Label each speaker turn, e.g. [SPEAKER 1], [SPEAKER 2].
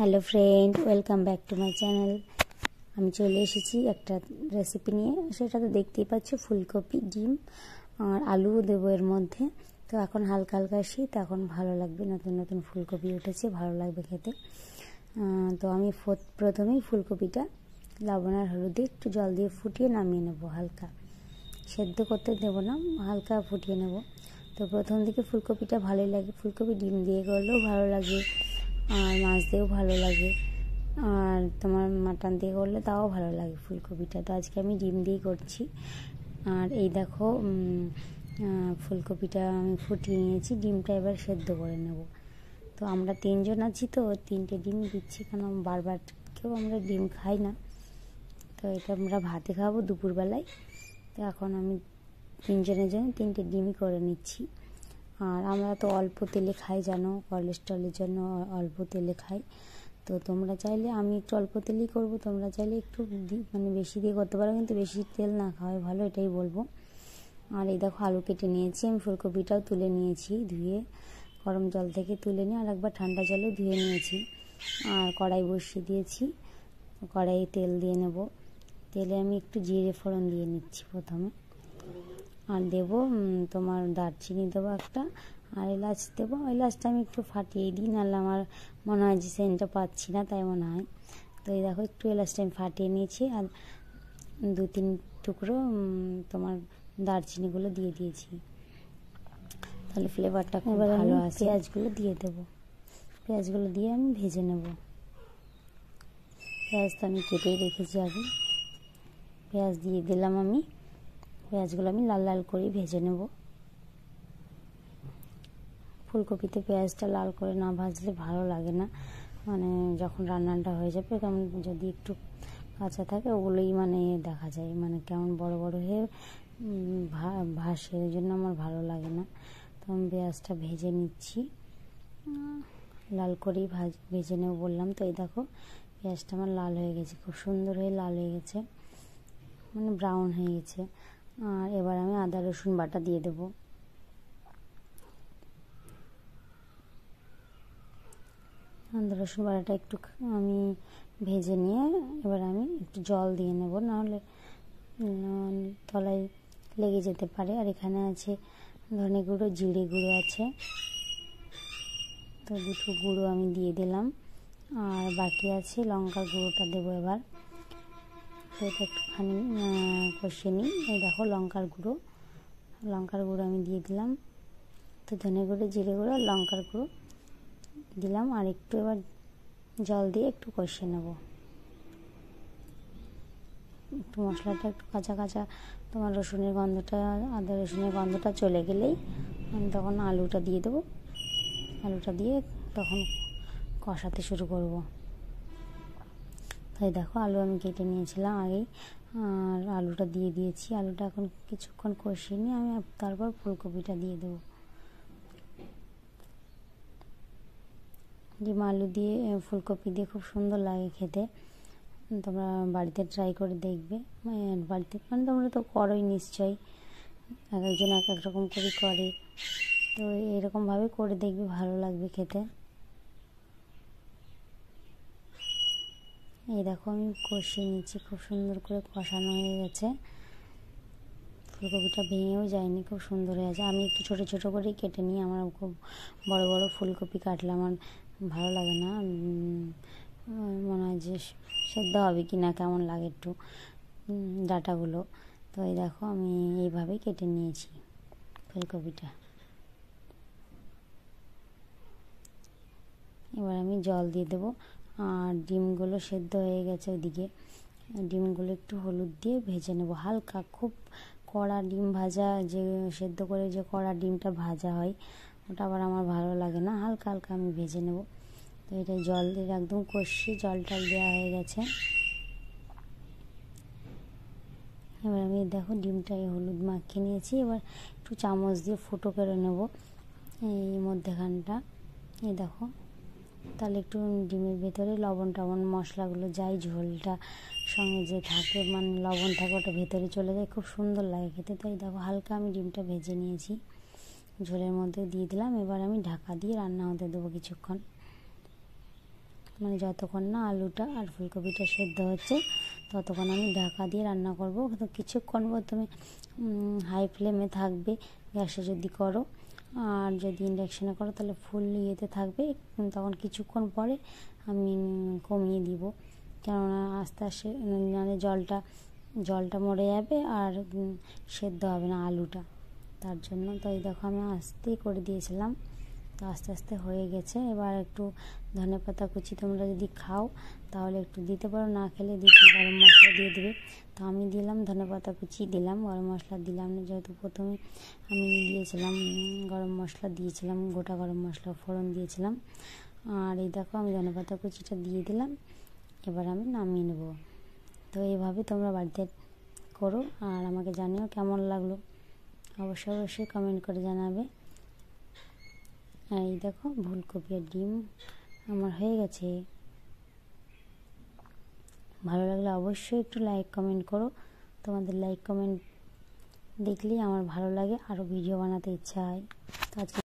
[SPEAKER 1] Hello friend, welcome back to my channel. আমি চলে এসেছি একটা রেসিপি নিয়ে। সেটা তো দেখতেই পাচ্ছ, ফুলকপি, ডিম আর আলু দেবো এর মধ্যে। তো এখন হালকা হালকা শীত, এখন ভালো লাগবে, নতুন নতুন ফুলকপি উঠেছে, ভালো লাগবে খেতে। তো আমি প্রথমেই ফুলকপিটা লবণ আর হলুদে একটু জল দিয়ে ফুটিয়ে নামিয়ে নেব। হালকা সেদ্ধ করতে দেবো না, হালকা ফুটিয়ে নেব। তো প্রথম দিকে ফুলকপিটা ভালোই লাগে। ফুলকপি ডিম দিয়ে করলেও ভালো লাগে, আর মাছ দিয়েও ভালো লাগে, আর তোমার মাটন দিয়ে করলে তাও ভালো লাগে ফুলকপিটা। তো আজকে আমি ডিম দিয়ে করছি। আর এই দেখো, ফুলকপিটা আমি ফুটিয়ে নিয়েছি, ডিমটা এবার সেদ্ধ করে নেব। তো আমরা 3 জন আছি, তো 3টে ডিম দিচ্ছি, কারণ বারবার কেউ আমরা ডিম খাই না। তো এটা আমরা ভাতে খাবো দুপুরবেলায়। তো এখন আমি 3 জনের জন্য 3টে ডিমই করে নিচ্ছি। আর আমরা তো অল্প তেলে খাই, জানো, কোলেস্ট্রলের জন্য অল্প তেলে খাই। তো তোমরা চাইলে, আমি একটু অল্প তেলেই করব, তোমরা চাইলে একটু বেশি দিয়ে করতে পারো, কিন্তু বেশি তেল না খাওয়াই ভালো, এটাই বলবো। আর এই দেখো, আলু কেটে নিয়েছি, আমি ফুলকপিটাও তুলে নিয়েছি, ধুয়ে গরম জল থেকে তুলে নিয়ে আর একবার ঠান্ডা জলে ধুয়ে নিয়েছি। আর কড়াই বসিয়ে দিয়েছি, কড়াইয়ে তেল দিয়ে নেব। তেলে আমি একটু জিরে ফোড়ন দিয়ে নিচ্ছি প্রথমে, আর দেবো তোমার দারচিনি দেবো একটা, আর এলাচ দেবো। এলাচটা আমি একটু ফাটিয়ে দিই, নাহলে আমার মনে হয় যে সেন্টটা পাচ্ছি না, তাই মনে হয়। তো এই দেখো, একটু এলাচটা আমি ফাটিয়ে নিয়েছি, আর 2-3 টুকরো তোমার দারচিনিগুলো দিয়ে দিয়েছি, তাহলে ফ্লেভারটা খুব ভালো আসে। পেঁয়াজগুলো দিয়ে দেবো, পেঁয়াজগুলো দিয়ে আমি ভেজে নেব। পেঁয়াজটা আমি কেটেই রেখেছি আগে, পেঁয়াজ দিয়ে দিলাম আমি। পেঁয়াজগুলো আমি লাল লাল করে ভেজে নেব। ফুলকপিতে পেঁয়াজটা লাল করে না ভাজলে ভালো লাগে না, যখন রান্নাটা হয়ে যাবে, কেমন যদি একটু কাঁচা থাকে, ওগুলোই দেখা যায়, কেমন বড় বড় হয়ে ভাসে, ওই জন্য আমার ভালো লাগে না। তো আমি পেঁয়াজটা ভেজে নিচ্ছি, লাল করেই ভেজে নেব বললাম। তো এই দেখো, পেঁয়াজটা আমার লাল হয়ে গেছে, খুব সুন্দর হয়ে লাল হয়ে গেছে, ব্রাউন হয়ে গেছে। আর এবার আমি আদা রসুন বাটা দিয়ে দেবো। আদা রসুন বাটাটা একটু আমি ভেজে নিয়ে এবার আমি একটু জল দিয়ে নেব, নাহলে তলায় লেগে যেতে পারে। আর এখানে আছে ধনে গুঁড়ো, জিরে গুঁড়ো আছে, তো 2টো গুঁড়ো আমি দিয়ে দিলাম। আর বাকি আছে লঙ্কার গুঁড়োটা দেবো এবার। তো এটা একটুখানি কষিয়ে নিই। এই দেখো, লঙ্কার গুঁড়ো আমি দিয়ে দিলাম। তো ধনে গুঁড়ো, জিরে গুঁড়ো, লঙ্কার গুঁড়ো দিলাম, আর একটু এবার জল দিয়ে একটু কষিয়ে নেব। একটু মশলাটা একটু কাঁচা কাঁচা, তোমার আদা রসুনের গন্ধটা চলে গেলেই আমি তখন আলুটা দিয়ে দেবো। আলুটা দিয়ে তখন কষাতে শুরু করব। তাই দেখো, আলু আমি কেটে নিয়েছিলাম আগেই, আর আলুটা দিয়ে দিয়েছি। আলুটা এখন কিছুক্ষণ কষিয়ে নিয়ে আমি তারপর ফুলকপিটা দিয়ে দেবো। ডিম আলু দিয়ে, ফুলকপি দিয়ে খুব সুন্দর লাগে খেতে। তোমরা বাড়িতে ট্রাই করে দেখবে। বাড়িতে তোমরা তো করোই নিশ্চয়ই, এক একজন এক এক রকম করে করে, তো এরকমভাবে করে দেখবে, ভালো লাগবে খেতে। এই দেখো, আমি কষিয়ে নিচ্ছি, খুব সুন্দর করে কষানো হয়ে গেছে। ফুলকপিটা ভেঙেও যায়নি, খুব সুন্দর হয়ে আছে। আমি একটু ছোটো ছোটো করেই কেটে নিই, আমার খুব বড় বড় ফুলকপি কাটলে আমার ভালো লাগে না, মনে হয় যে সেদ্ধ হবে কি না, কেমন লাগে একটু ডাঁটাগুলো। তো এই দেখো, আমি এইভাবেই কেটে নিয়েছি ফুলকপিটা। এবার আমি জল দিয়ে দেবো। আর ডিমগুলো সেদ্ধ হয়ে গেছে ওইদিকে, ডিমগুলো একটু হলুদ দিয়ে ভেজে নেব হালকা। খুব কড়া ডিম ভাজা, যে সেদ্ধ করে যে কড়া ডিমটা ভাজা হয়, ওটা আবার আমার ভালো লাগে না, হালকা হালকা আমি ভেজে নেব। তো এটা জল দিয়ে একদম কষিয়ে জল টল দেওয়া হয়ে গেছে। এবার আমি দেখো, ডিমটাই হলুদ মাখিয়ে নিয়েছি। এবার একটু চামচ দিয়ে ফুটো করে নেব এই মধ্যেখানটা। এই দেখো, তাহলে একটু ডিমের ভেতরে লবণ টবণ মশলাগুলো যাই, ঝোলটা সঙ্গে যে থাকে, লবণ থাকে, ওটা ভেতরে চলে যায়, খুব সুন্দর লাগে খেতে। তাই দেখো, হালকা আমি ডিমটা ভেজে নিয়েছি, ঝোলের মধ্যে দিয়ে দিলাম। এবার আমি ঢাকা দিয়ে রান্না হতে দেবো কিছুক্ষণ। মানে যতক্ষণ না আলুটা আর ফুলকপিটা সেদ্ধ হচ্ছে ততক্ষণ আমি ঢাকা দিয়ে রান্না করব। তো কিছুক্ষণ প্রথমে হাই ফ্লেমে থাকবে গ্যাসে যদি করো, আর যদি ইন্ডাকশানে করো তাহলে ফুল ইয়েতে থাকবে। তখন কিছুক্ষণ পরে আমি কমিয়ে দিব, কেননা আস্তে আস্তে মানে জলটা মরে যাবে আর সেদ্ধ হবে না আলুটা, তার জন্য। তো এই দেখো আমি আস্তেই করে দিয়েছিলাম, তো আস্তে আস্তে হয়ে গেছে। এবার একটু ধনেপাতা কুচি তোমরা যদি খাও তাহলে একটু দিতে পারো, না খেলে দিতে গরম মশলা দিয়ে দেবে। তো আমি দিলাম ধনেপাতা কুচি দিলাম, গরম মশলা দিলাম না, যেহেতু প্রথমে আমি দিয়েছিলাম গরম মশলা দিয়েছিলাম, গোটা গরম মশলা ফোড়ন দিয়েছিলাম। আর এই দেখো আমি ধনেপাতা কুচিটা দিয়ে দিলাম, এবার আমি নামিয়ে নেব। তো এইভাবে তোমরা বাড়িতে করো আর আমাকে জানিও কেমন লাগলো, অবশ্যই কমেন্ট করে জানাবে। আর এই দেখো ফুলকপি আর ডিম আমার হয়ে গেছে। ভালো লাগলে অবশ্যই একটু লাইক কমেন্ট করো, তোমাদের লাইক কমেন্ট দেখলেই আমার ভালো লাগে, আরও ভিডিও বানাতে ইচ্ছা হয়। তো আজকে